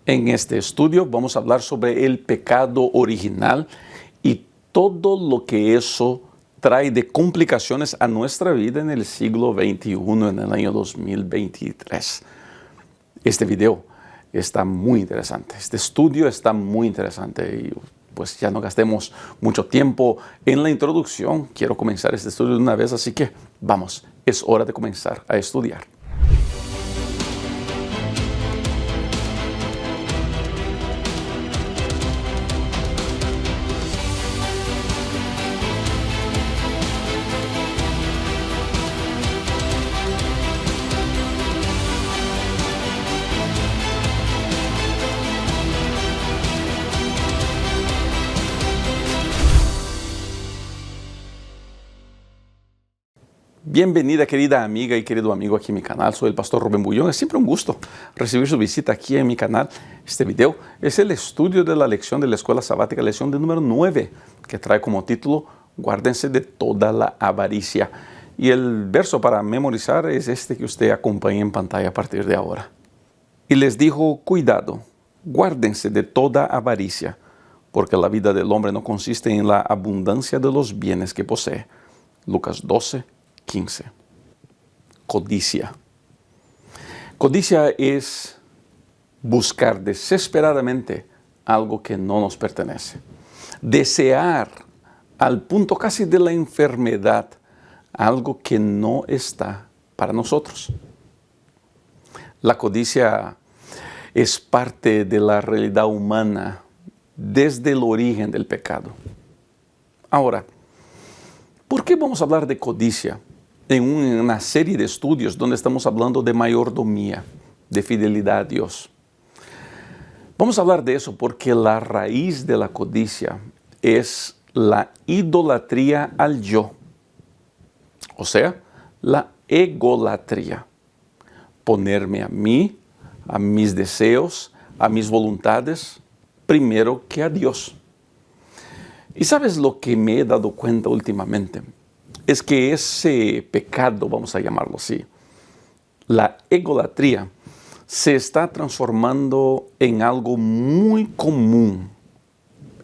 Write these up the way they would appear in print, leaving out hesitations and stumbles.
En este estudio vamos a hablar sobre el pecado original y todo lo que eso trae de complicaciones a nuestra vida en el siglo XXI, en el año 2023. Este video está muy interesante, este estudio está muy interesante y pues ya no gastemos mucho tiempo en la introducción. Quiero comenzar este estudio de una vez, así que vamos, es hora de comenzar a estudiar. Bienvenida, querida amiga y querido amigo, aquí en mi canal. Soy el pastor Rubén Bullón. Es siempre un gusto recibir su visita aquí en mi canal. Este video es el estudio de la lección de la escuela sabática, lección de número 9, que trae como título Guárdense de toda la avaricia. Y el verso para memorizar es este que usted acompaña en pantalla a partir de ahora. Y les dijo, cuidado, guárdense de toda avaricia, porque la vida del hombre no consiste en la abundancia de los bienes que posee. Lucas 12:15. Codicia. Codicia es buscar desesperadamente algo que no nos pertenece. Desear al punto casi de la enfermedad algo que no está para nosotros. La codicia es parte de la realidad humana desde el origen del pecado. Ahora, ¿por qué vamos a hablar de codicia en una serie de estudios donde estamos hablando de mayordomía, de fidelidad a Dios? Vamos a hablar de eso porque la raíz de la codicia es la idolatría al yo, o sea, la egolatría. Ponerme a mí, a mis deseos, a mis voluntades, primero que a Dios. ¿Y sabes lo que me he dado cuenta últimamente? Es que ese pecado, vamos a llamarlo así, la egolatría, se está transformando en algo muy común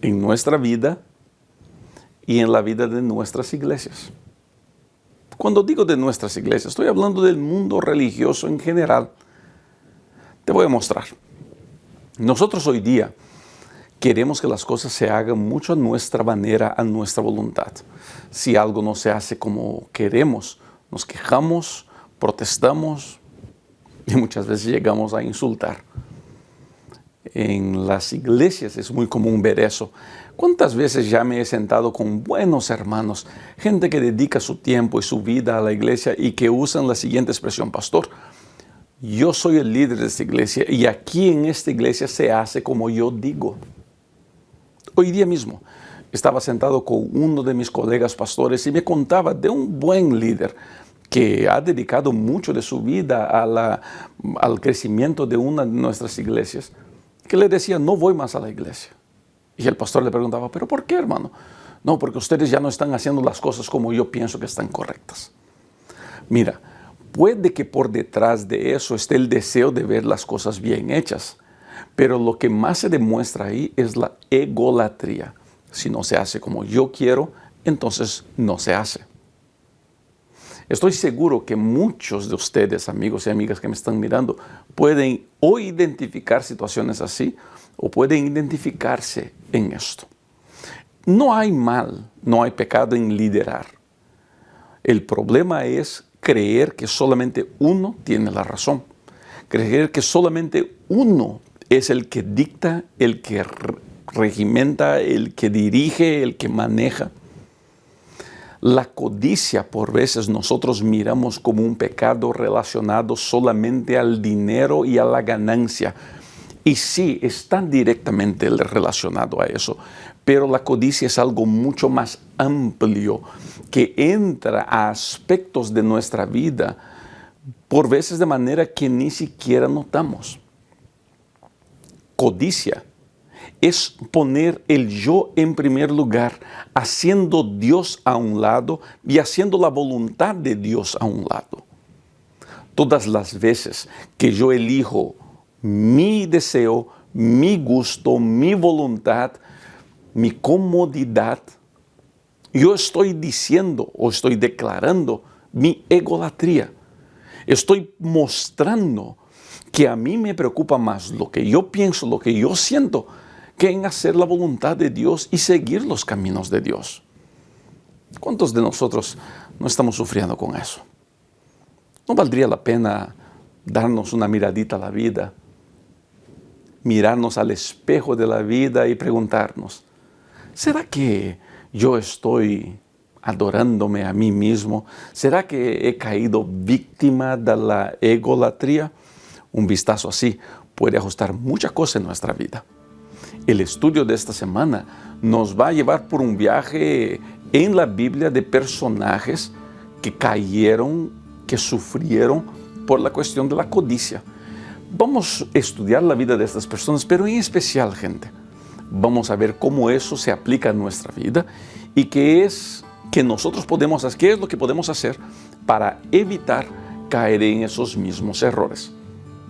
en nuestra vida y en la vida de nuestras iglesias. Cuando digo de nuestras iglesias, estoy hablando del mundo religioso en general. Te voy a mostrar. Nosotros hoy día queremos que las cosas se hagan mucho a nuestra manera, a nuestra voluntad. Si algo no se hace como queremos, nos quejamos, protestamos y muchas veces llegamos a insultar. En las iglesias es muy común ver eso. ¿Cuántas veces ya me he sentado con buenos hermanos, gente que dedica su tiempo y su vida a la iglesia y que usan la siguiente expresión: pastor, yo soy el líder de esta iglesia y aquí en esta iglesia se hace como yo digo. Hoy día mismo estaba sentado con uno de mis colegas pastores y me contaba de un buen líder que ha dedicado mucho de su vida al crecimiento de una de nuestras iglesias, que le decía, no voy más a la iglesia. Y el pastor le preguntaba, ¿pero por qué, hermano? No, porque ustedes ya no están haciendo las cosas como yo pienso que están correctas. Mira, puede que por detrás de eso esté el deseo de ver las cosas bien hechas, pero lo que más se demuestra ahí es la egolatría. Si no se hace como yo quiero, entonces no se hace. Estoy seguro que muchos de ustedes, amigos y amigas que me están mirando, pueden o identificar situaciones así o pueden identificarse en esto. No hay mal, no hay pecado en liderar. El problema es creer que solamente uno tiene la razón. Creer que solamente uno es el que dicta, el que regimenta, el que dirige, el que maneja. La codicia, por veces nosotros miramos como un pecado relacionado solamente al dinero y a la ganancia. Y sí, está directamente relacionado a eso, pero la codicia es algo mucho más amplio que entra a aspectos de nuestra vida, por veces de manera que ni siquiera notamos. Codicia es poner el yo en primer lugar, haciendo Dios a un lado y haciendo la voluntad de Dios a un lado. Todas las veces que yo elijo mi deseo, mi gusto, mi voluntad, mi comodidad, yo estoy diciendo o estoy declarando mi egolatría. Estoy mostrando que a mí me preocupa más lo que yo pienso, lo que yo siento, que en hacer la voluntad de Dios y seguir los caminos de Dios. ¿Cuántos de nosotros no estamos sufriendo con eso? ¿No valdría la pena darnos una miradita a la vida, mirarnos al espejo de la vida y preguntarnos, ¿será que yo estoy adorándome a mí mismo? ¿Será que he caído víctima de la egolatría? Un vistazo así puede ajustar muchas cosas en nuestra vida. El estudio de esta semana nos va a llevar por un viaje en la Biblia de personajes que cayeron, que sufrieron por la cuestión de la codicia. Vamos a estudiar la vida de estas personas, pero en especial, gente, vamos a ver cómo eso se aplica a nuestra vida y qué es que nosotros podemos hacer, qué es lo que podemos hacer para evitar caer en esos mismos errores.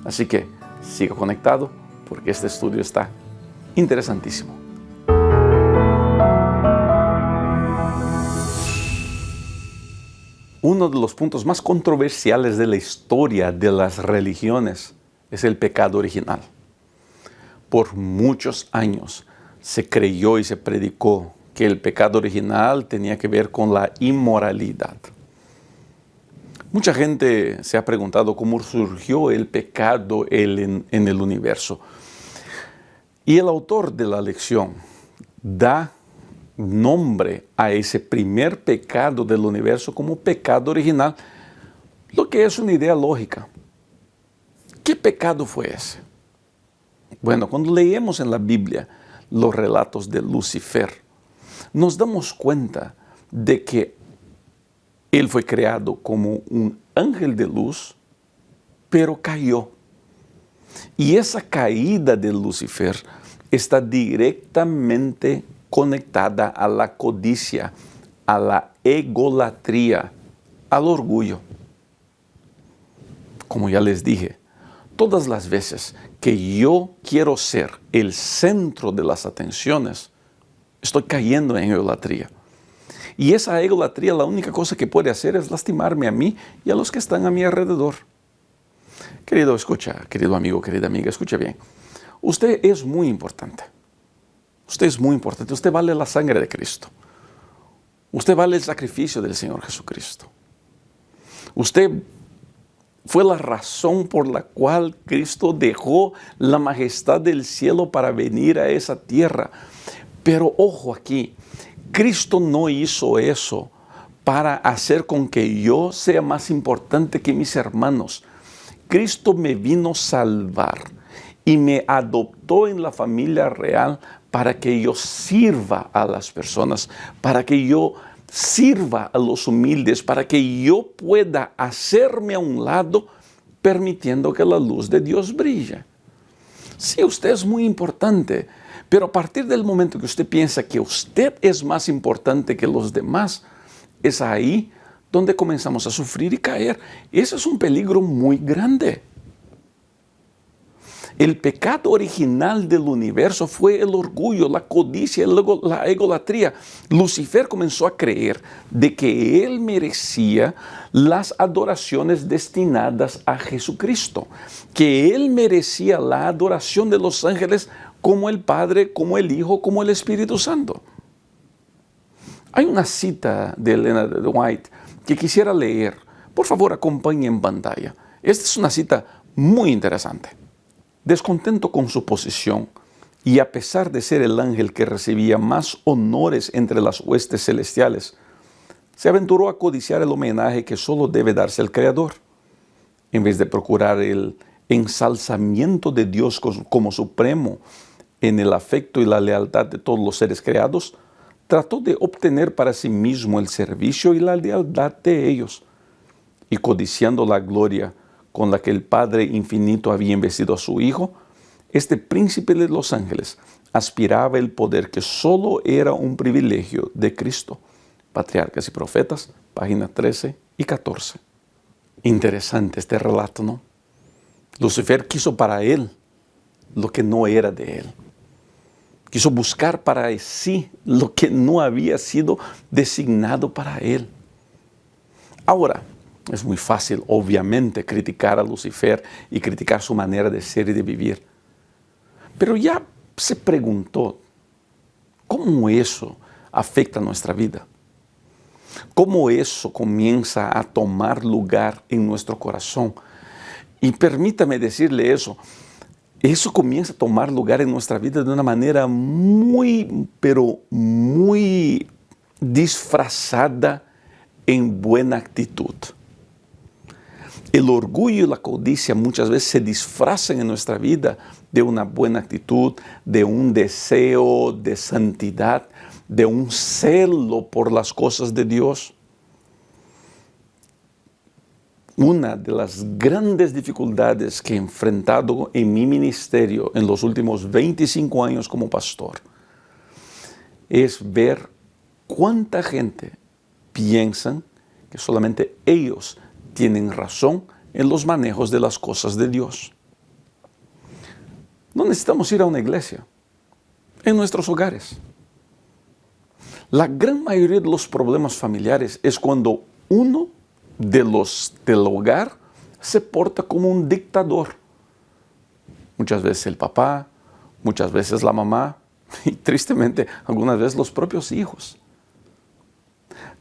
Así que siga conectado porque este estudio está interesantísimo. Uno de los puntos más controversiales de la historia de las religiones es el pecado original. Por muchos años se creyó y se predicó que el pecado original tenía que ver con la inmoralidad. Mucha gente se ha preguntado cómo surgió el pecado en el universo. Y el autor de la lección da nombre a ese primer pecado del universo como pecado original, lo que es una idea lógica. ¿Qué pecado fue ese? Bueno, cuando leemos en la Biblia los relatos de Lucifer, nos damos cuenta de que él fue creado como un ángel de luz, pero cayó. Y esa caída de Lucifer está directamente conectada a la codicia, a la egolatría, al orgullo. Como ya les dije, todas las veces que yo quiero ser el centro de las atenciones, estoy cayendo en egolatría. Y esa egolatría, la única cosa que puede hacer es lastimarme a mí y a los que están a mi alrededor. Querido, escucha, querido amigo, querida amiga, escucha bien. Usted es muy importante. Usted es muy importante. Usted vale la sangre de Cristo. Usted vale el sacrificio del Señor Jesucristo. Usted fue la razón por la cual Cristo dejó la majestad del cielo para venir a esa tierra. Pero ojo aquí, Cristo no hizo eso para hacer con que yo sea más importante que mis hermanos. Cristo me vino a salvar y me adoptó en la familia real para que yo sirva a las personas, para que yo sirva a los humildes, para que yo pueda hacerme a un lado permitiendo que la luz de Dios brille. Sí, usted es muy importante, pero a partir del momento que usted piensa que usted es más importante que los demás, es ahí donde comenzamos a sufrir y caer. Ese es un peligro muy grande. El pecado original del universo fue el orgullo, la codicia, la egolatría. Lucifer comenzó a creer de que él merecía las adoraciones destinadas a Jesucristo, que él merecía la adoración de los ángeles como el Padre, como el Hijo, como el Espíritu Santo. Hay una cita de Elena de White que quisiera leer. Por favor, acompañe en pantalla. Esta es una cita muy interesante. Descontento con su posición y a pesar de ser el ángel que recibía más honores entre las huestes celestiales, se aventuró a codiciar el homenaje que solo debe darse al Creador. En vez de procurar el ensalzamiento de Dios como supremo en el afecto y la lealtad de todos los seres creados, trató de obtener para sí mismo el servicio y la lealtad de ellos, y codiciando la gloria con la que el Padre Infinito había investido a su Hijo, este príncipe de los ángeles aspiraba el poder que solo era un privilegio de Cristo. Patriarcas y Profetas, páginas 13 y 14. Interesante este relato, ¿no? Lucifer quiso para él lo que no era de él. Quiso buscar para sí lo que no había sido designado para él. Ahora, es muy fácil, obviamente, criticar a Lucifer y criticar su manera de ser y de vivir. Pero ya se preguntó, ¿cómo eso afecta nuestra vida? ¿Cómo eso comienza a tomar lugar en nuestro corazón? Y permítame decirle eso comienza a tomar lugar en nuestra vida de una manera muy, pero muy disfrazada en buena actitud. El orgullo y la codicia muchas veces se disfrazan en nuestra vida de una buena actitud, de un deseo de santidad, de un celo por las cosas de Dios. Una de las grandes dificultades que he enfrentado en mi ministerio en los últimos 25 años como pastor es ver cuánta gente piensa que solamente ellos tienen razón en los manejos de las cosas de Dios. No necesitamos ir a una iglesia, en nuestros hogares. La gran mayoría de los problemas familiares es cuando uno de los del hogar se porta como un dictador. Muchas veces el papá, muchas veces la mamá y tristemente algunas veces los propios hijos.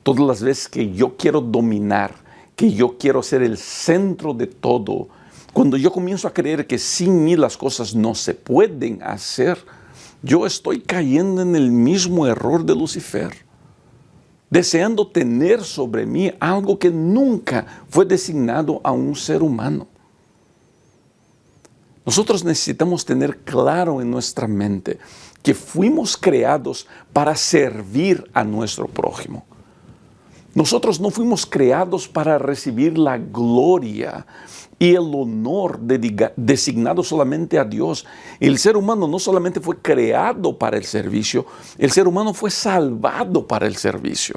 Todas las veces que yo quiero dominar, que yo quiero ser el centro de todo, cuando yo comienzo a creer que sin mí las cosas no se pueden hacer, yo estoy cayendo en el mismo error de Lucifer, deseando tener sobre mí algo que nunca fue designado a un ser humano. Nosotros necesitamos tener claro en nuestra mente que fuimos creados para servir a nuestro prójimo. Nosotros no fuimos creados para recibir la gloria y el honor designado solamente a Dios. El ser humano no solamente fue creado para el servicio, el ser humano fue salvado para el servicio.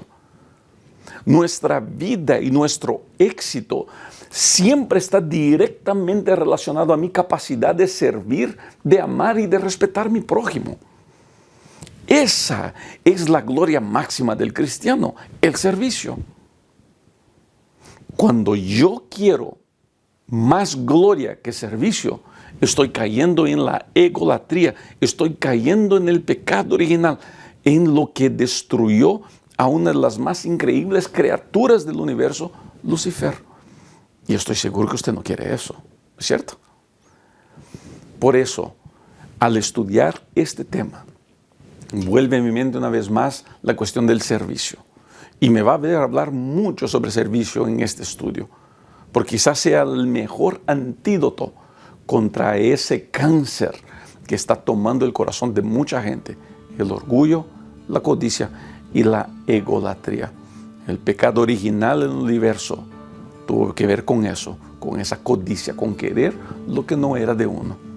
Nuestra vida y nuestro éxito siempre está directamente relacionado a mi capacidad de servir, de amar y de respetar a mi prójimo. Esa es la gloria máxima del cristiano, el servicio. Cuando yo quiero más gloria que servicio, estoy cayendo en la egolatría, estoy cayendo en el pecado original, en lo que destruyó a una de las más increíbles criaturas del universo, Lucifer. Y estoy seguro que usted no quiere eso, ¿cierto? Por eso, al estudiar este tema, vuelve a mi mente una vez más la cuestión del servicio. Y me va a ver hablar mucho sobre servicio en este estudio, porque quizás sea el mejor antídoto contra ese cáncer que está tomando el corazón de mucha gente, el orgullo, la codicia y la egolatría. El pecado original en el universo tuvo que ver con eso, con esa codicia, con querer lo que no era de uno.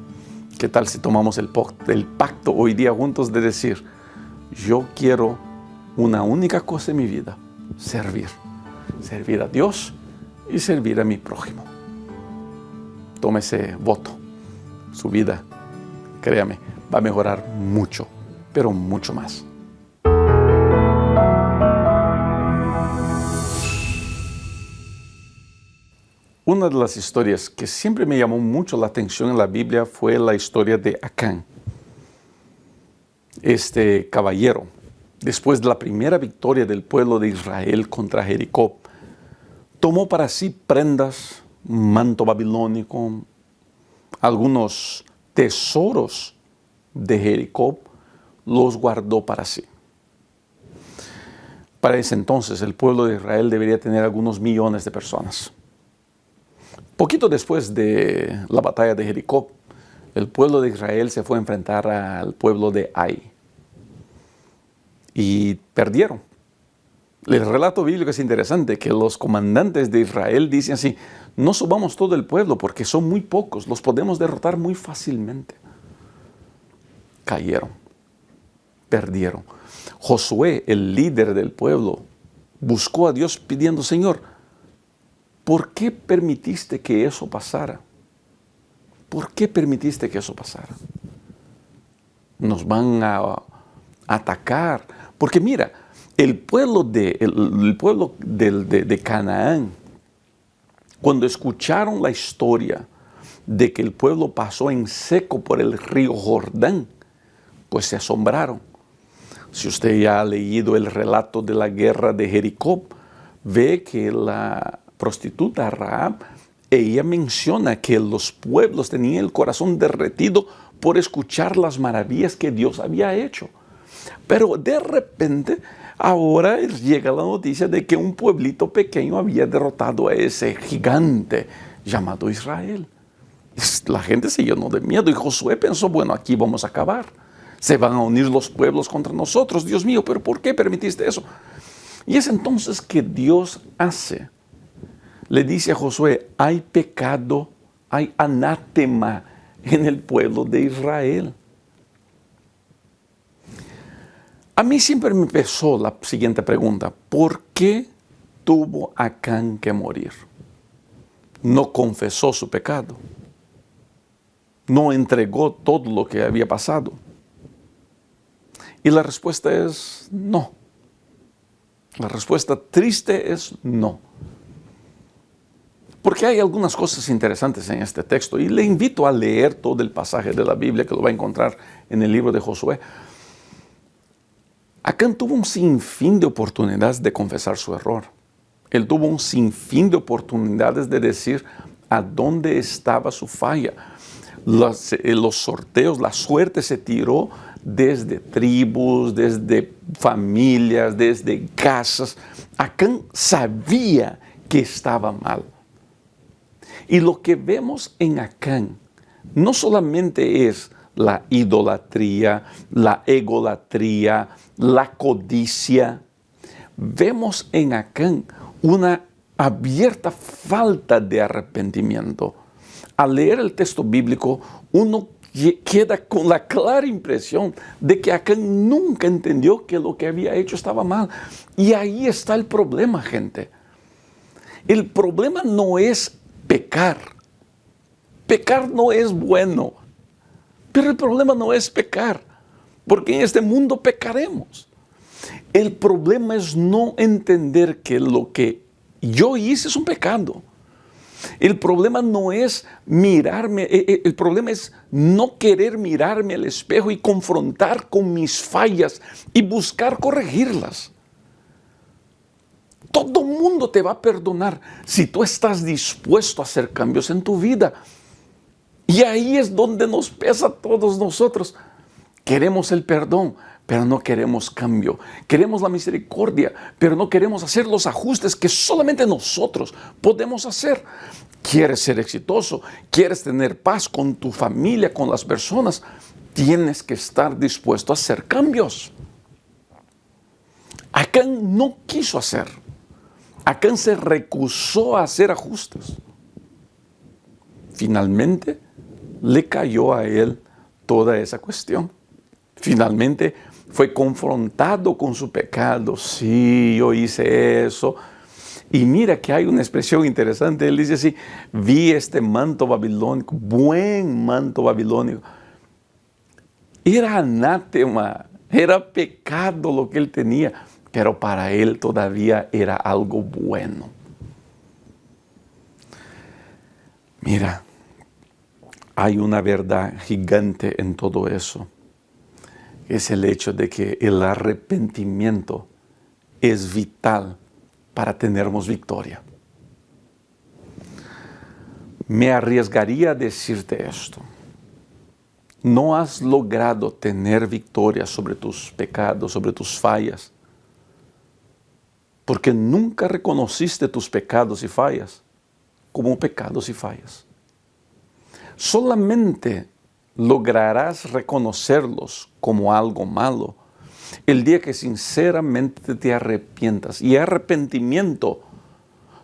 ¿Qué tal si tomamos el pacto hoy día juntos de decir, yo quiero una única cosa en mi vida, servir a Dios y servir a mi prójimo? Tome ese voto, su vida, créame, va a mejorar mucho, pero mucho más. Una de las historias que siempre me llamó mucho la atención en la Biblia fue la historia de Acán. Este caballero, después de la primera victoria del pueblo de Israel contra Jericó, tomó para sí prendas, manto babilónico, algunos tesoros de Jericó, los guardó para sí. Para ese entonces el pueblo de Israel debería tener algunos millones de personas. Poquito después de la batalla de Jericó, el pueblo de Israel se fue a enfrentar al pueblo de Ai y perdieron. El relato bíblico es interesante, que los comandantes de Israel dicen así, no subamos todo el pueblo porque son muy pocos, los podemos derrotar muy fácilmente. Cayeron, perdieron. Josué, el líder del pueblo, buscó a Dios pidiendo, Señor, ¿por qué permitiste que eso pasara? ¿por qué permitiste que eso pasara? Nos van a atacar. Porque mira, el pueblo de Canaán, cuando escucharon la historia de que el pueblo pasó en seco por el río Jordán, pues se asombraron. Si usted ya ha leído el relato de la guerra de Jericó, ve que la prostituta Rahab, ella menciona que los pueblos tenían el corazón derretido por escuchar las maravillas que Dios había hecho. Pero de repente, ahora llega la noticia de que un pueblito pequeño había derrotado a ese gigante llamado Israel. La gente se llenó de miedo y Josué pensó, bueno, aquí vamos a acabar. Se van a unir los pueblos contra nosotros. Dios mío, ¿pero por qué permitiste eso? Y es entonces que Dios le dice a Josué, hay pecado, hay anátema en el pueblo de Israel. A mí siempre me pesó la siguiente pregunta, ¿por qué tuvo Acán que morir? ¿No confesó su pecado? ¿No entregó todo lo que había pasado? Y la respuesta es no. La respuesta triste es no. Porque hay algunas cosas interesantes en este texto y le invito a leer todo el pasaje de la Biblia que lo va a encontrar en el libro de Josué. Acán tuvo un sinfín de oportunidades de confesar su error. Él tuvo un sinfín de oportunidades de decir a dónde estaba su falla. Los sorteos, la suerte se tiró desde tribus, desde familias, desde casas. Acán sabía que estaba mal. Y lo que vemos en Acán no solamente es la idolatría, la egolatría, la codicia. Vemos en Acán una abierta falta de arrepentimiento. Al leer el texto bíblico, uno queda con la clara impresión de que Acán nunca entendió que lo que había hecho estaba mal. Y ahí está el problema, gente. El problema no es pecar. Pecar no es bueno. Pero el problema no es pecar, porque en este mundo pecaremos. El problema es no entender que lo que yo hice es un pecado. El problema no es mirarme, el problema es no querer mirarme al espejo y confrontar con mis fallas y buscar corregirlas. Todo mundo te va a perdonar si tú estás dispuesto a hacer cambios en tu vida. Y ahí es donde nos pesa a todos nosotros. Queremos el perdón, pero no queremos cambio. Queremos la misericordia, pero no queremos hacer los ajustes que solamente nosotros podemos hacer. ¿Quieres ser exitoso? ¿Quieres tener paz con tu familia, con las personas? Tienes que estar dispuesto a hacer cambios. Acán no quiso hacer. Acán se recusó a hacer ajustes. Finalmente, le cayó a él toda esa cuestión. Finalmente fue confrontado con su pecado. Sí, yo hice eso. Y mira que hay una expresión interesante. Él dice así, vi este manto babilónico, buen manto babilónico. Era anátema, era pecado lo que él tenía, pero para él todavía era algo bueno. Mira, hay una verdad gigante en todo eso. Es el hecho de que el arrepentimiento es vital para tenermos victoria. Me arriesgaría a decirte esto. No has logrado tener victoria sobre tus pecados, sobre tus fallas, porque nunca reconociste tus pecados y fallas como pecados y fallas. Solamente lograrás reconocerlos como algo malo el día que sinceramente te arrepientas. Y arrepentimiento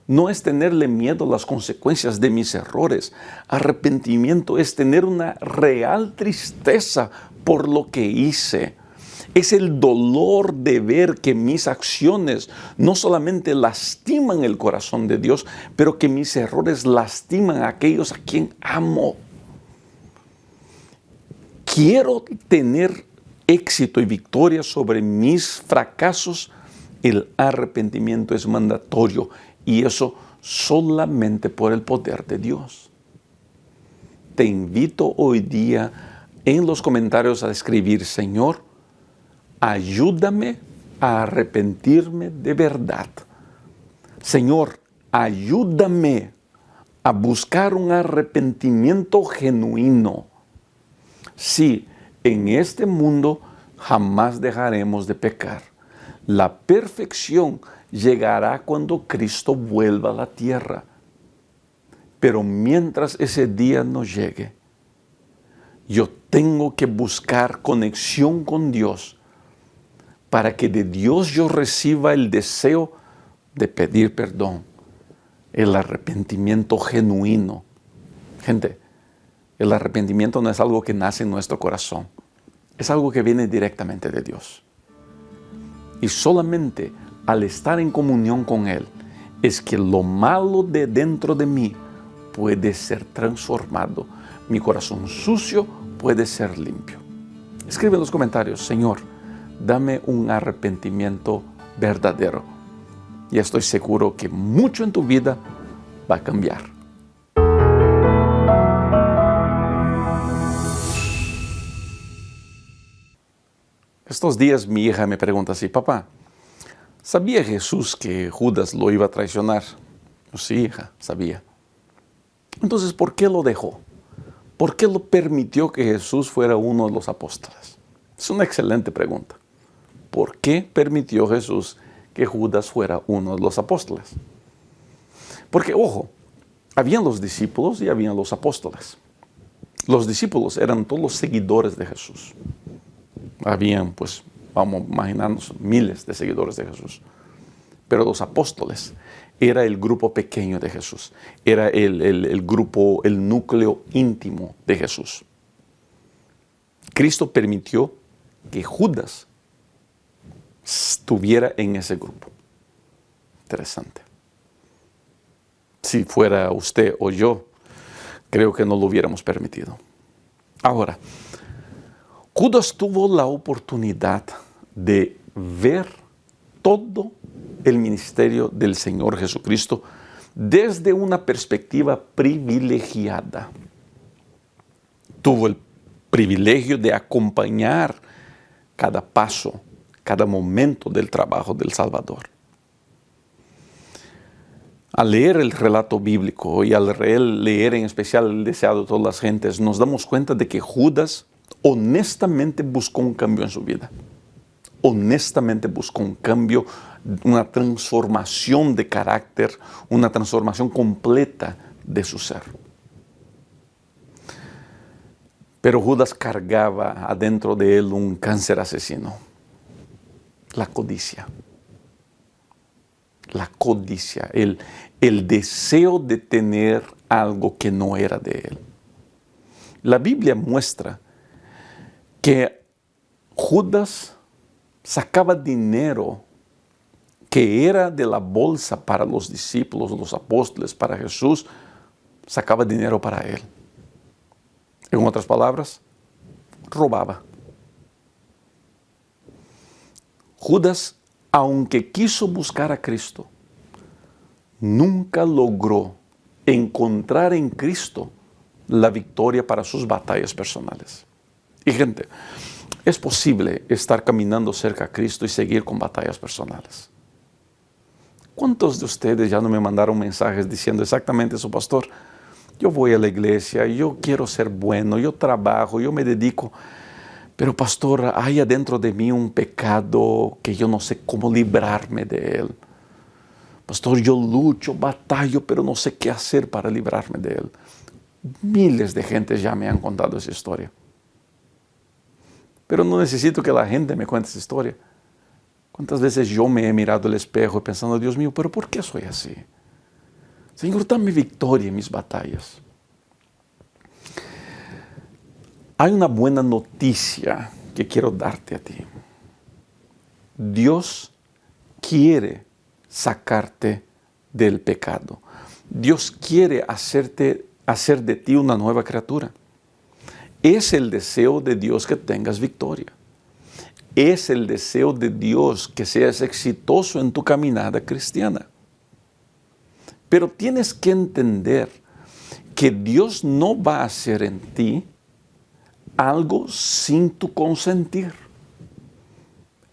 no es tenerle miedo a las consecuencias de mis errores. Arrepentimiento es tener una real tristeza por lo que hice. Es el dolor de ver que mis acciones no solamente lastiman el corazón de Dios, pero que mis errores lastiman a aquellos a quien amo. quiero tener éxito y victoria sobre mis fracasos, el arrepentimiento es mandatorio, y eso solamente por el poder de Dios. Te invito hoy día en los comentarios a escribir: Señor, ayúdame a arrepentirme de verdad. Señor, ayúdame a buscar un arrepentimiento genuino. Sí, en este mundo jamás dejaremos de pecar. La perfección llegará cuando Cristo vuelva a la tierra. Pero mientras ese día no llegue, yo tengo que buscar conexión con Dios para que de Dios yo reciba el deseo de pedir perdón, el arrepentimiento genuino. Gente, el arrepentimiento no es algo que nace en nuestro corazón, es algo que viene directamente de Dios. Y solamente al estar en comunión con Él es que lo malo de dentro de mí puede ser transformado. Mi corazón sucio puede ser limpio. Escribe en los comentarios: Señor, dame un arrepentimiento verdadero. Y estoy seguro que mucho en tu vida va a cambiar. Estos días mi hija me pregunta así: papá, ¿sabía Jesús que Judas lo iba a traicionar? Yo, sí, hija, sabía. Entonces, ¿por qué lo dejó? ¿Por qué lo permitió que Jesús fuera uno de los apóstoles? Es una excelente pregunta. ¿Por qué permitió Jesús que Judas fuera uno de los apóstoles? Porque, ojo, habían los discípulos y habían los apóstoles. Los discípulos eran todos los seguidores de Jesús. Habían, pues, vamos a imaginarnos, miles de seguidores de Jesús. Pero los apóstoles era el grupo pequeño de Jesús. Era el grupo, el núcleo íntimo de Jesús. Cristo permitió que Judas estuviera en ese grupo. Interesante. Si fuera usted o yo, creo que no lo hubiéramos permitido. Ahora, Judas tuvo la oportunidad de ver todo el ministerio del Señor Jesucristo desde una perspectiva privilegiada. Tuvo el privilegio de acompañar cada paso, cada momento del trabajo del Salvador. Al leer el relato bíblico y al leer en especial el deseado de todas las gentes, nos damos cuenta de que Judas honestamente buscó un cambio en su vida. Honestamente buscó un cambio, una transformación de carácter, una transformación completa de su ser. Pero Judas cargaba adentro de él un cáncer asesino: la codicia. La codicia, el deseo de tener algo que no era de él. La Biblia muestra que Judas sacaba dinero que era de la bolsa para los discípulos, los apóstoles, para Jesús, sacaba dinero para él. En otras palabras, robaba. Judas, aunque quiso buscar a Cristo, nunca logró encontrar en Cristo la victoria para sus batallas personales. Y gente, es posible estar caminando cerca a Cristo y seguir con batallas personales. ¿Cuántos de ustedes ya no me mandaron mensajes diciendo exactamente eso, pastor? Yo voy a la iglesia, yo quiero ser bueno, yo trabajo, yo me dedico, pero pastor, hay adentro de mí un pecado que yo no sé cómo librarme de él. Pastor, yo lucho, batallo, pero no sé qué hacer para librarme de él. Miles de gentes ya me han contado esa historia. Pero no necesito que la gente me cuente esa historia. ¿Cuántas veces yo me he mirado al espejo pensando: Dios mío, pero ¿por qué soy así? Señor, dame victoria en mis batallas. Hay una buena noticia que quiero darte a ti. Dios quiere sacarte del pecado. Dios quiere hacer de ti una nueva criatura. Es el deseo de Dios que tengas victoria. Es el deseo de Dios que seas exitoso en tu caminada cristiana. Pero tienes que entender que Dios no va a hacer en ti algo sin tu consentir.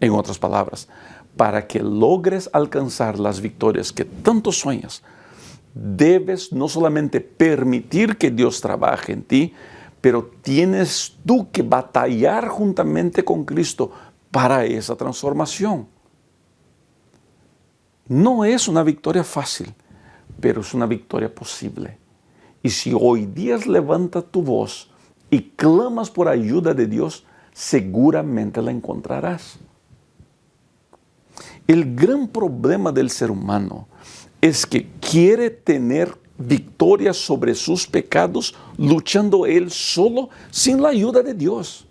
En otras palabras, para que logres alcanzar las victorias que tanto sueñas, debes no solamente permitir que Dios trabaje en ti, pero tienes tú que batallar juntamente con Cristo para esa transformación. No es una victoria fácil, pero es una victoria posible. Y si hoy día levantas tu voz y clamas por ayuda de Dios, seguramente la encontrarás. El gran problema del ser humano es que quiere tener victoria sobre sus pecados luchando él solo sin la ayuda de Dios.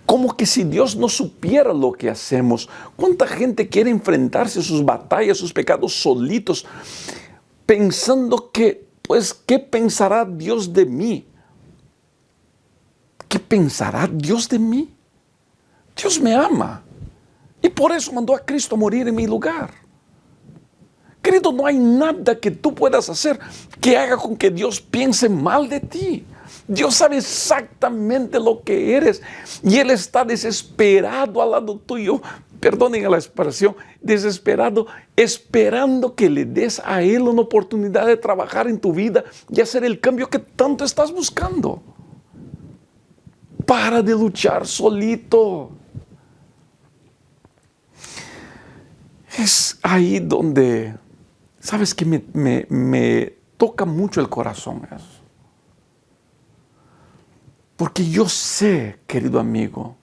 Como que si Dios no supiera lo que hacemos. ¿Cuánta gente quiere enfrentarse a sus batallas, sus pecados solitos, pensando que, pues, ¿qué pensará Dios de mí? ¿Qué pensará Dios de mí? Dios me ama. Y por eso mandó a Cristo a morir en mi lugar. Querido, no hay nada que tú puedas hacer que haga con que Dios piense mal de ti. Dios sabe exactamente lo que eres y Él está desesperado al lado tuyo, perdonen la expresión, desesperado, esperando que le des a Él una oportunidad de trabajar en tu vida y hacer el cambio que tanto estás buscando. Para de luchar solito. Es ahí donde, sabes que me toca mucho el corazón eso. Porque yo sé, querido amigo,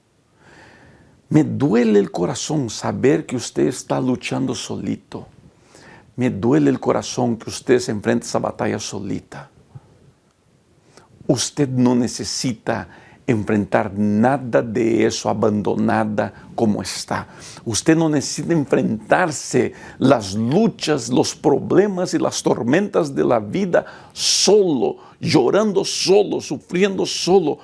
me duele el corazón saber que usted está luchando solito. Me duele el corazón que usted se enfrenta a esa batalla solita. Usted no necesita enfrentar nada de eso abandonada como está. Usted no necesita enfrentarse las luchas, los problemas y las tormentas de la vida solo, llorando solo, sufriendo solo.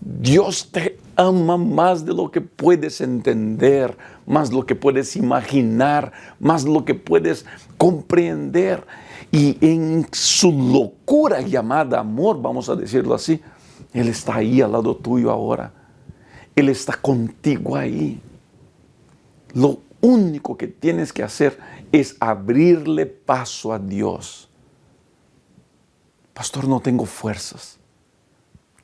Dios te ama más de lo que puedes entender, más lo que puedes imaginar, más lo que puedes comprender. Y en su locura llamada amor, vamos a decirlo así, Él está ahí al lado tuyo ahora. Él está contigo ahí. Lo único que tienes que hacer es abrirle paso a Dios. Pastor, no tengo fuerzas.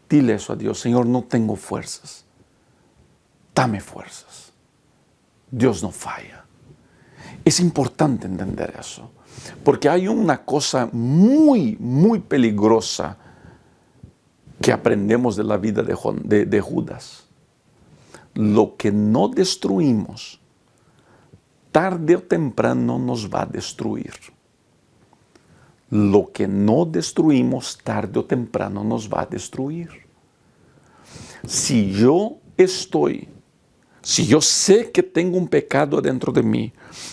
Dile eso a Dios. Señor, no tengo fuerzas. Dame fuerzas. Dios no falla. Es importante entender eso. Porque hay una cosa muy, muy peligrosa que aprendemos de la vida de Judas. Lo que no destruimos, tarde o temprano nos va a destruir. Lo que no destruimos, tarde o temprano nos va a destruir. Si yo sé que tengo un pecado dentro de mí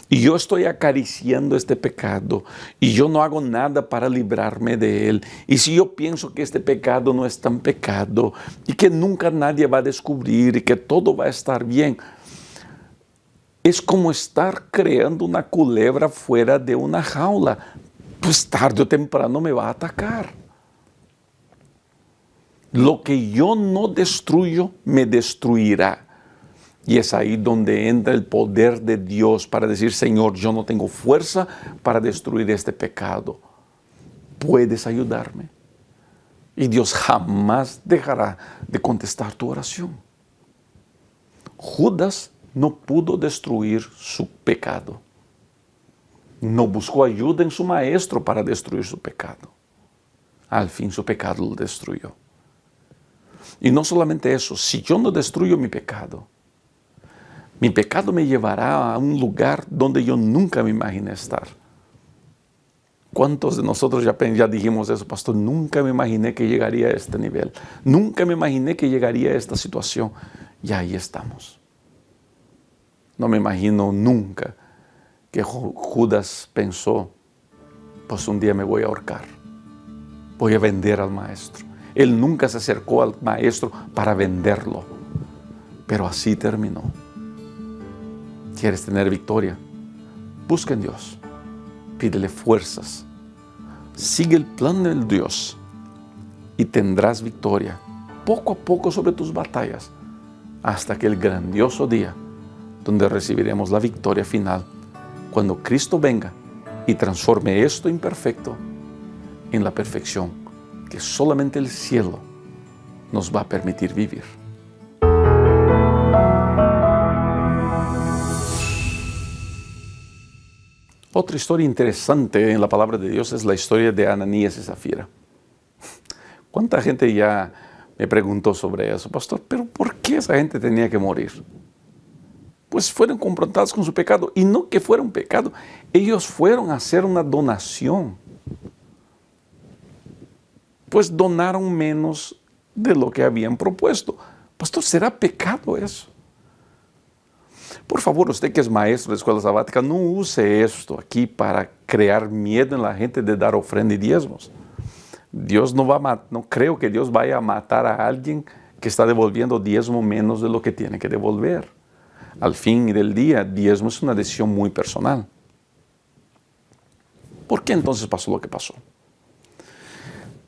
y yo estoy acariciando este pecado y yo no hago nada para librarme de él, y si yo pienso que este pecado no es tan pecado y que nunca nadie va a descubrir y que todo va a estar bien, es como estar creando una culebra fuera de una jaula. Pues tarde o temprano me va a atacar. Lo que yo no destruyo, me destruirá. Y es ahí donde entra el poder de Dios para decir, Señor, yo no tengo fuerza para destruir este pecado. ¿Puedes ayudarme? Y Dios jamás dejará de contestar tu oración. Judas no pudo destruir su pecado. No buscó ayuda en su maestro para destruir su pecado. Al fin su pecado lo destruyó. Y no solamente eso, si yo no destruyo mi pecado me llevará a un lugar donde yo nunca me imaginé estar. ¿Cuántos de nosotros ya dijimos eso, pastor? Nunca me imaginé que llegaría a este nivel. Nunca me imaginé que llegaría a esta situación. Y ahí estamos. No me imagino nunca que Judas pensó, pues un día me voy a ahorcar. Voy a vender al maestro. Él nunca se acercó al maestro para venderlo, pero así terminó. ¿Quieres tener victoria? Busca en Dios, pídele fuerzas, sigue el plan del Dios y tendrás victoria poco a poco sobre tus batallas hasta que el grandioso día donde recibiremos la victoria final cuando Cristo venga y transforme esto imperfecto en la perfección que solamente el cielo nos va a permitir vivir. Otra historia interesante en la palabra de Dios es la historia de Ananías y Zafira. ¿Cuánta gente ya me preguntó sobre eso, pastor? ¿Pero por qué esa gente tenía que morir? Pues fueron confrontados con su pecado. Y no que fuera un pecado, ellos fueron a hacer una donación. Pues donaron menos de lo que habían propuesto. Pastor, ¿será pecado eso? Por favor, usted que es maestro de escuela sabática, no use esto aquí para crear miedo en la gente de dar ofrenda y diezmos. Dios no creo que Dios vaya a matar a alguien que está devolviendo diezmo menos de lo que tiene que devolver. Al fin del día, diezmo es una decisión muy personal. ¿Por qué entonces pasó lo que pasó?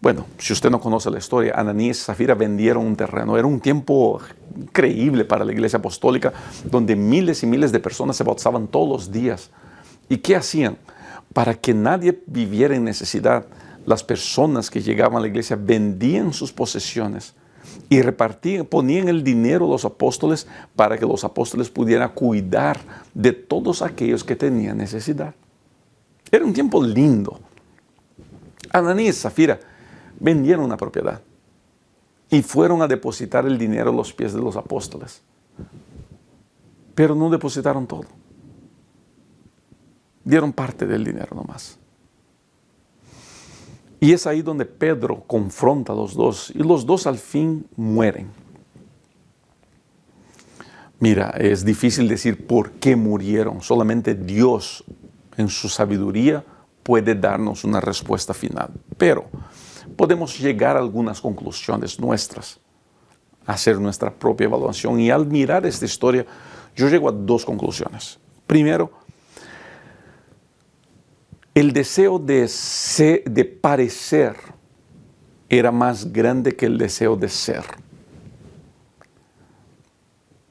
Bueno, si usted no conoce la historia, Ananías y Zafira vendieron un terreno. Era un tiempo increíble para la iglesia apostólica, donde miles y miles de personas se bautizaban todos los días. ¿Y qué hacían? Para que nadie viviera en necesidad, las personas que llegaban a la iglesia vendían sus posesiones y repartían, ponían el dinero a los apóstoles para que los apóstoles pudieran cuidar de todos aquellos que tenían necesidad. Era un tiempo lindo. Ananías y Zafira vendieron una propiedad y fueron a depositar el dinero a los pies de los apóstoles. Pero no depositaron todo. Dieron parte del dinero nomás. Y es ahí donde Pedro confronta a los dos y los dos al fin mueren. Mira, es difícil decir por qué murieron. Solamente Dios en su sabiduría puede darnos una respuesta final. Pero podemos llegar a algunas conclusiones nuestras, hacer nuestra propia evaluación. Y al mirar esta historia, yo llego a dos conclusiones. Primero, el deseo de parecer era más grande que el deseo de ser.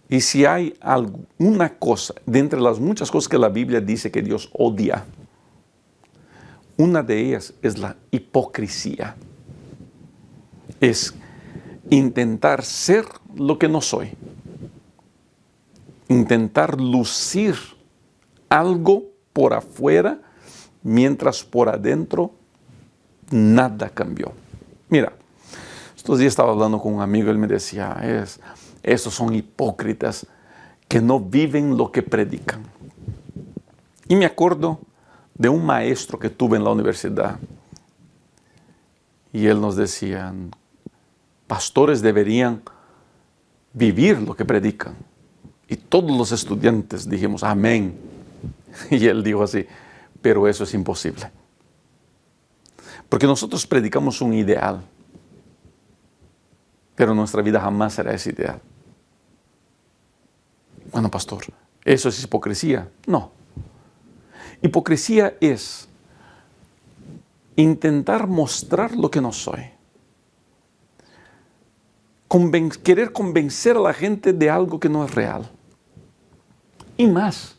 Y si hay alguna cosa, de entre las muchas cosas que la Biblia dice que Dios odia, una de ellas es la hipocresía. Es intentar ser lo que no soy. Intentar lucir algo por afuera, mientras por adentro nada cambió. Mira, estos días estaba hablando con un amigo y él me decía, estos son hipócritas que no viven lo que predican. Y me acuerdo de un maestro que tuve en la universidad. Y él nos decía, pastores deberían vivir lo que predican. Y todos los estudiantes dijimos, amén. Y él dijo así, pero eso es imposible. Porque nosotros predicamos un ideal, pero nuestra vida jamás será ese ideal. Bueno, pastor, ¿eso es hipocresía? No. Hipocresía es intentar mostrar lo que no soy. Querer convencer a la gente de algo que no es real. Y más,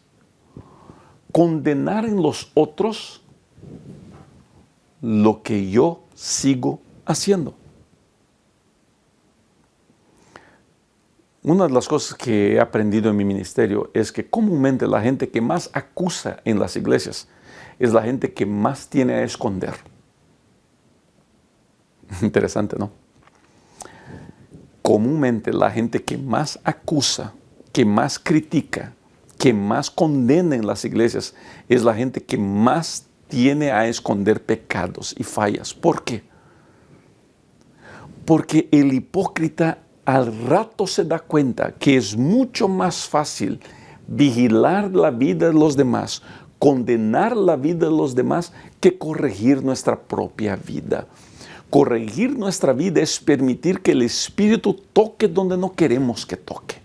condenar en los otros lo que yo sigo haciendo. Una de las cosas que he aprendido en mi ministerio es que comúnmente la gente que más acusa en las iglesias es la gente que más tiene a esconder. Interesante, ¿no? Comúnmente la gente que más acusa, que más critica, que más condena en las iglesias es la gente que más tiene a esconder pecados y fallas. ¿Por qué? Porque el hipócrita al rato se da cuenta que es mucho más fácil vigilar la vida de los demás, condenar la vida de los demás, que corregir nuestra propia vida. Corregir nuestra vida es permitir que el Espíritu toque donde no queremos que toque.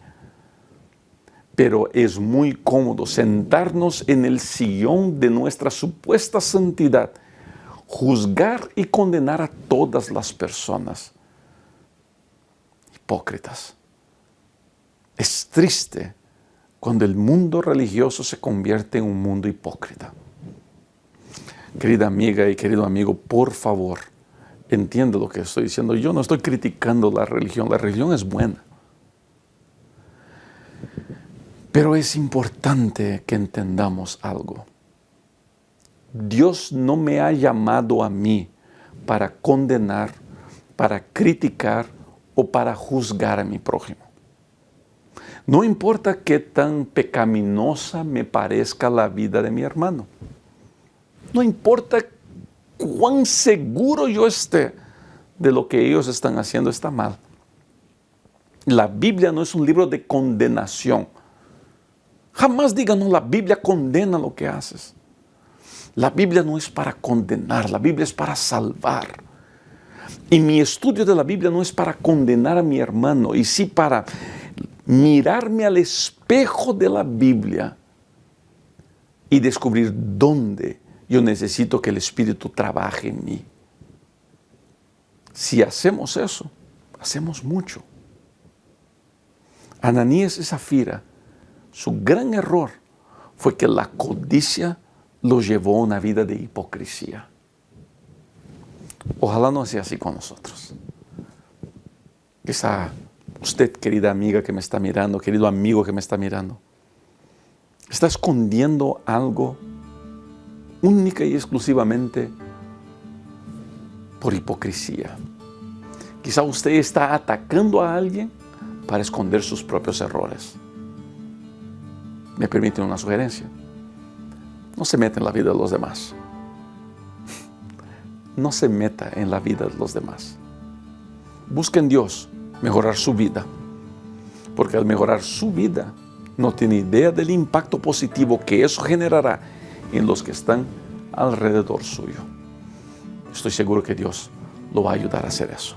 Pero es muy cómodo sentarnos en el sillón de nuestra supuesta santidad, juzgar y condenar a todas las personas. Hipócritas. Es triste cuando el mundo religioso se convierte en un mundo hipócrita. Querida amiga y querido amigo, por favor, entiende lo que estoy diciendo. Yo no estoy criticando la religión es buena. Pero es importante que entendamos algo. Dios no me ha llamado a mí para condenar, para criticar o para juzgar a mi prójimo. No importa qué tan pecaminosa me parezca la vida de mi hermano. No importa cuán seguro yo esté de lo que ellos están haciendo está mal. La Biblia no es un libro de condenación. Jamás digan, no, la Biblia condena lo que haces. La Biblia no es para condenar, la Biblia es para salvar. Y mi estudio de la Biblia no es para condenar a mi hermano, y sí para mirarme al espejo de la Biblia y descubrir dónde yo necesito que el Espíritu trabaje en mí. Si hacemos eso, hacemos mucho. Ananías y Zafira, su gran error fue que la codicia los llevó a una vida de hipocresía. Ojalá no sea así con nosotros. Quizá usted, querida amiga que me está mirando, querido amigo que me está mirando, está escondiendo algo única y exclusivamente por hipocresía. Quizá usted está atacando a alguien para esconder sus propios errores. ¿Me permiten una sugerencia? No se meta en la vida de los demás. No se meta en la vida de los demás. Busque en Dios mejorar su vida, porque al mejorar su vida no tiene idea del impacto positivo que eso generará en los que están alrededor suyo. Estoy seguro que Dios lo va a ayudar a hacer eso.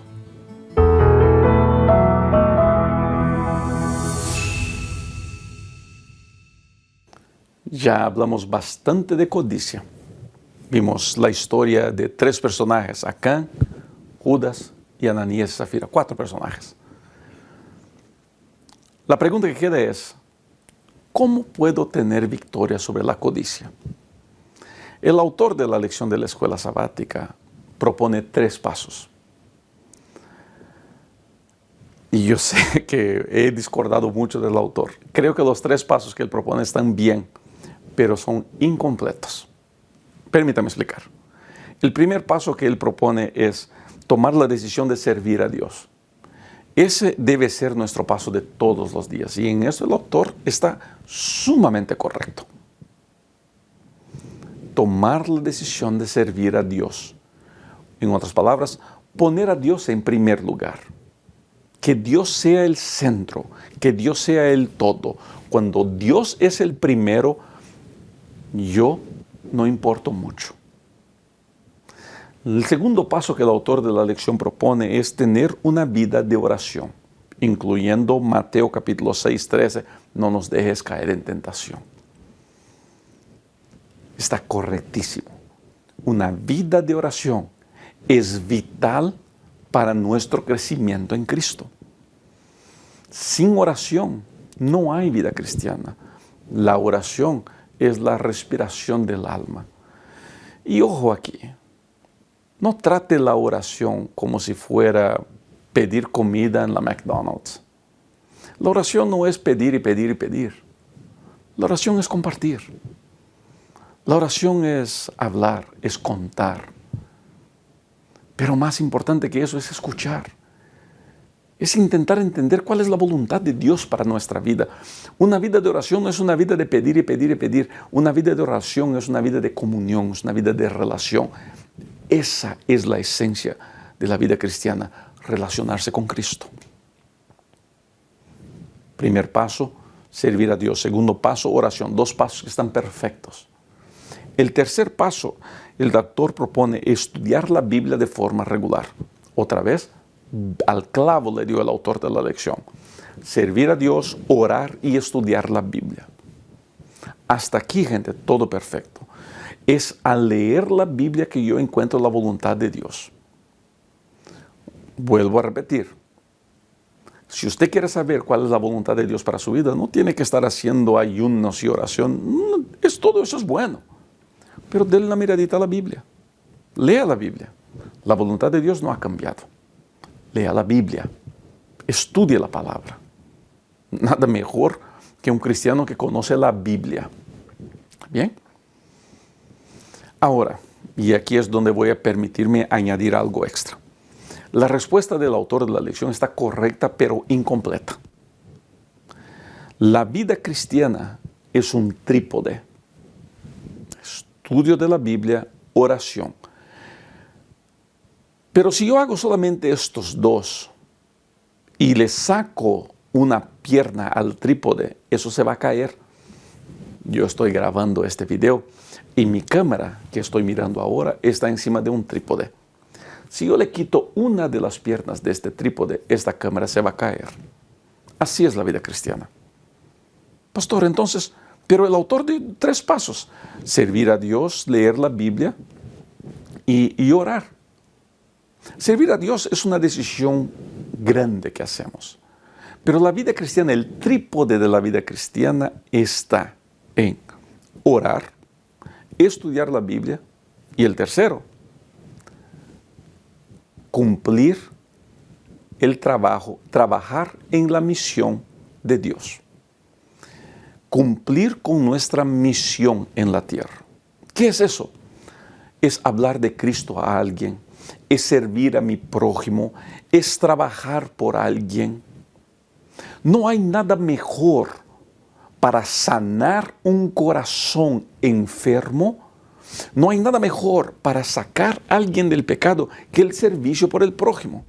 Ya hablamos bastante de codicia. Vimos la historia de 3 personajes, Acán, Judas y Ananías y Zafira, 4 personajes. La pregunta que queda es, ¿cómo puedo tener victoria sobre la codicia? El autor de la lección de la escuela sabática propone 3 pasos. Y yo sé que he discordado mucho del autor. Creo que los 3 pasos que él propone están bien, pero son incompletos. Permítame explicar. El primer paso que él propone es tomar la decisión de servir a Dios. Ese debe ser nuestro paso de todos los días. Y en eso el autor está sumamente correcto. Tomar la decisión de servir a Dios. En otras palabras, poner a Dios en primer lugar. Que Dios sea el centro, que Dios sea el todo. Cuando Dios es el primero, yo no importo mucho. El segundo paso que el autor de la lección propone es tener una vida de oración, incluyendo Mateo capítulo 6, 13, no nos dejes caer en tentación. Está correctísimo. Una vida de oración es vital para nuestro crecimiento en Cristo. Sin oración no hay vida cristiana. La oración es la respiración del alma. Y ojo aquí, no trate la oración como si fuera pedir comida en la McDonald's. La oración no es pedir y pedir y pedir. La oración es compartir. La oración es hablar, es contar. Pero más importante que eso es escuchar. Es intentar entender cuál es la voluntad de Dios para nuestra vida. Una vida de oración no es una vida de pedir y pedir y pedir. Una vida de oración es una vida de comunión, es una vida de relación. Esa es la esencia de la vida cristiana, relacionarse con Cristo. Primer paso, servir a Dios. Segundo paso, oración. 2 pasos que están perfectos. El tercer paso, el doctor propone estudiar la Biblia de forma regular. Otra vez, al clavo le dio el autor de la lección. Servir a Dios, orar y estudiar la Biblia. Hasta aquí, gente, todo perfecto. Es al leer la Biblia que yo encuentro la voluntad de Dios. Vuelvo a repetir. Si usted quiere saber cuál es la voluntad de Dios para su vida, no tiene que estar haciendo ayunos y oración. Todo eso es bueno. Pero déle una miradita a la Biblia. Lea la Biblia. La voluntad de Dios no ha cambiado. Lea la Biblia. Estudie la palabra. Nada mejor que un cristiano que conoce la Biblia. ¿Bien? Ahora, y aquí es donde voy a permitirme añadir algo extra. La respuesta del autor de la lección está correcta, pero incompleta. La vida cristiana es un trípode. Estudio de la Biblia, oración. Pero si yo hago solamente estos dos y le saco una pierna al trípode, eso se va a caer. Yo estoy grabando este video y mi cámara que estoy mirando ahora está encima de un trípode. Si yo le quito una de las piernas de este trípode, esta cámara se va a caer. Así es la vida cristiana. Pastor, entonces, pero el autor dio 3 pasos. Servir a Dios, leer la Biblia y orar. Servir a Dios es una decisión grande que hacemos. Pero la vida cristiana, el trípode de la vida cristiana está en orar, estudiar la Biblia y el tercero, cumplir el trabajo, trabajar en la misión de Dios. Cumplir con nuestra misión en la tierra. ¿Qué es eso? Es hablar de Cristo a alguien, es servir a mi prójimo, es trabajar por alguien. No hay nada mejor para sanar un corazón enfermo. No hay nada mejor para sacar a alguien del pecado que el servicio por el prójimo.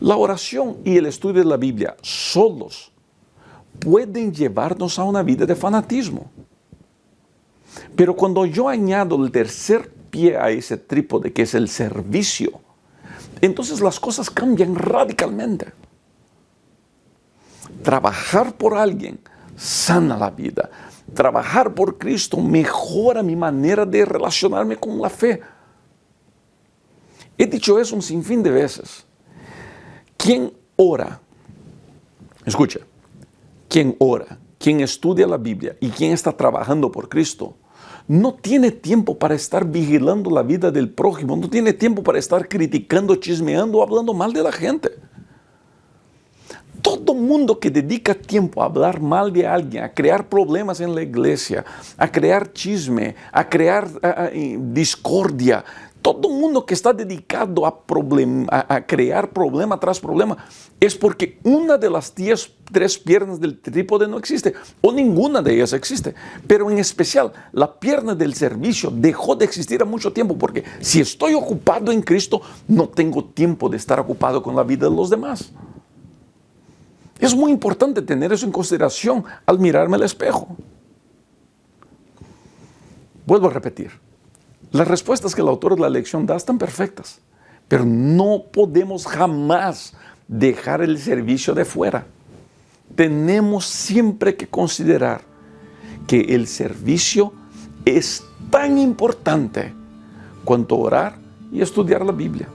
La oración y el estudio de la Biblia solos pueden llevarnos a una vida de fanatismo. Pero cuando yo añado el tercer pie a ese trípode, que es el servicio, entonces las cosas cambian radicalmente. Trabajar por alguien sana la vida. Trabajar por Cristo mejora mi manera de relacionarme con la fe. He dicho eso un sinfín de veces. Quien ora, escucha, quien ora, quien estudia la Biblia y quien está trabajando por Cristo, no tiene tiempo para estar vigilando la vida del prójimo, no tiene tiempo para estar criticando, chismeando, hablando mal de la gente. Todo mundo que dedica tiempo a hablar mal de alguien, a crear problemas en la iglesia, a crear chisme, a crear discordia, todo mundo que está dedicado a crear problema tras problema, es porque una de las 3 piernas del trípode no existe, o ninguna de ellas existe. Pero en especial, la pierna del servicio dejó de existir hace mucho tiempo, porque si estoy ocupado en Cristo, no tengo tiempo de estar ocupado con la vida de los demás. Es muy importante tener eso en consideración al mirarme al espejo. Vuelvo a repetir. Las respuestas que el autor de la lección da están perfectas, pero no podemos jamás dejar el servicio de fuera. Tenemos siempre que considerar que el servicio es tan importante cuanto orar y estudiar la Biblia.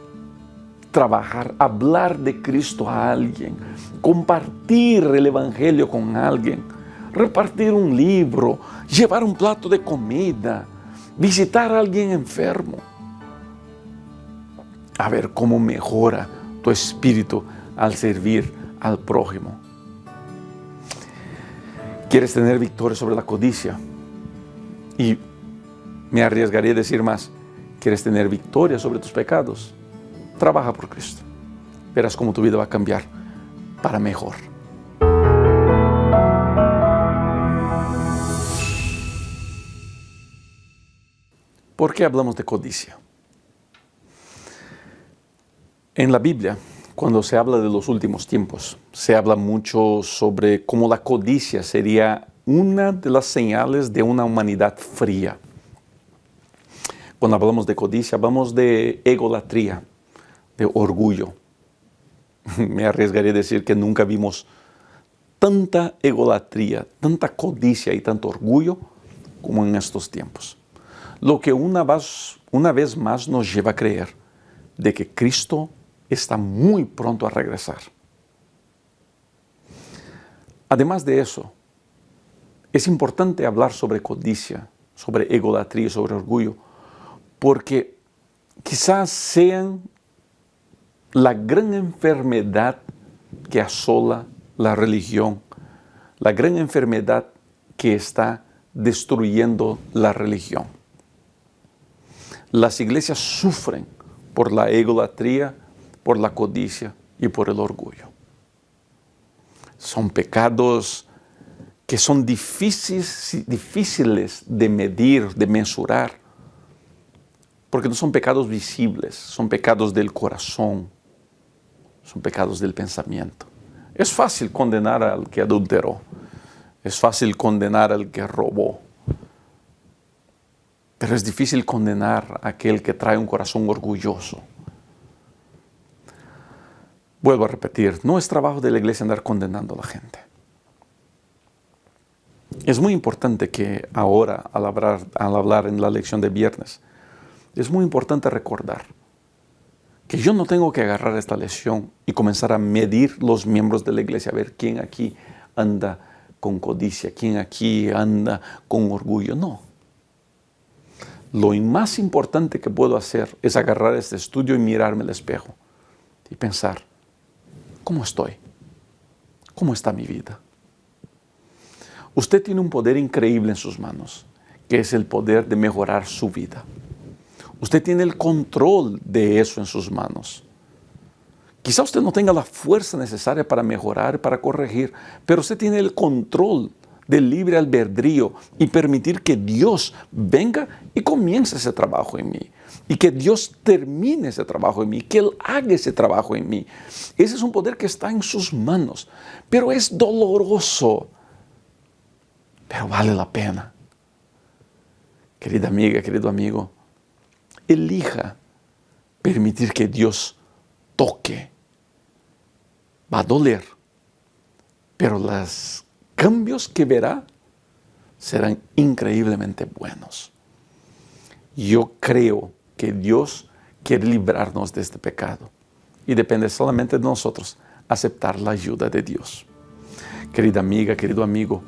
Trabajar, hablar de Cristo a alguien, compartir el Evangelio con alguien, repartir un libro, llevar un plato de comida, visitar a alguien enfermo. A ver cómo mejora tu espíritu al servir al prójimo. ¿Quieres tener victoria sobre la codicia? Y me arriesgaría a decir más, ¿quieres tener victoria sobre tus pecados? Trabaja por Cristo. Verás cómo tu vida va a cambiar para mejor. ¿Por qué hablamos de codicia? En la Biblia, cuando se habla de los últimos tiempos, se habla mucho sobre cómo la codicia sería una de las señales de una humanidad fría. Cuando hablamos de codicia, hablamos de egolatría, de orgullo. Me arriesgaría a decir que nunca vimos tanta egolatría, tanta codicia y tanto orgullo como en estos tiempos. Lo que una vez más nos lleva a creer de que Cristo está muy pronto a regresar. Además de eso, es importante hablar sobre codicia, sobre egolatría, sobre orgullo, porque quizás sean la gran enfermedad que asola la religión, la gran enfermedad que está destruyendo la religión. Las iglesias sufren por la egolatría, por la codicia y por el orgullo. Son pecados que son difíciles de medir, de mensurar, porque no son pecados visibles, son pecados del corazón, son pecados del pensamiento. Es fácil condenar al que adulteró, es fácil condenar al que robó, pero es difícil condenar a aquel que trae un corazón orgulloso. Vuelvo a repetir, no es trabajo de la iglesia andar condenando a la gente. Es muy importante que ahora, al hablar en la lección de viernes, es muy importante recordar que yo no tengo que agarrar esta lección y comenzar a medir los miembros de la iglesia, a ver quién aquí anda con codicia, quién aquí anda con orgullo. No. Lo más importante que puedo hacer es agarrar este estudio y mirarme al espejo y pensar, ¿cómo estoy? ¿Cómo está mi vida? Usted tiene un poder increíble en sus manos, que es el poder de mejorar su vida. Usted tiene el control de eso en sus manos. Quizá usted no tenga la fuerza necesaria para mejorar, para corregir, pero usted tiene el control del libre albedrío y permitir que Dios venga y comience ese trabajo en mí. Y que Dios termine ese trabajo en mí, que Él haga ese trabajo en mí. Ese es un poder que está en sus manos, pero es doloroso. Pero vale la pena. Querida amiga, querido amigo, elija permitir que Dios toque. Va a doler, pero los cambios que verá serán increíblemente buenos. Yo creo que Dios quiere librarnos de este pecado y depende solamente de nosotros aceptar la ayuda de Dios. Querida amiga, querido amigo,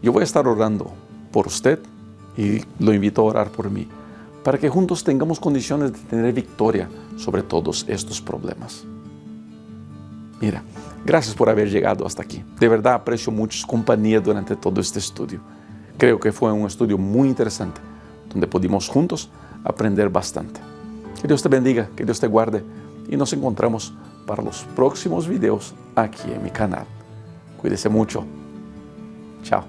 yo voy a estar orando por usted y lo invito a orar por mí, para que juntos tengamos condiciones de tener victoria sobre todos estos problemas. Mira, gracias por haber llegado hasta aquí. De verdad aprecio mucho su compañía durante todo este estudio. Creo que fue un estudio muy interesante, donde pudimos juntos aprender bastante. Que Dios te bendiga, que Dios te guarde y nos encontramos para los próximos videos aquí en mi canal. Cuídese mucho. Chao.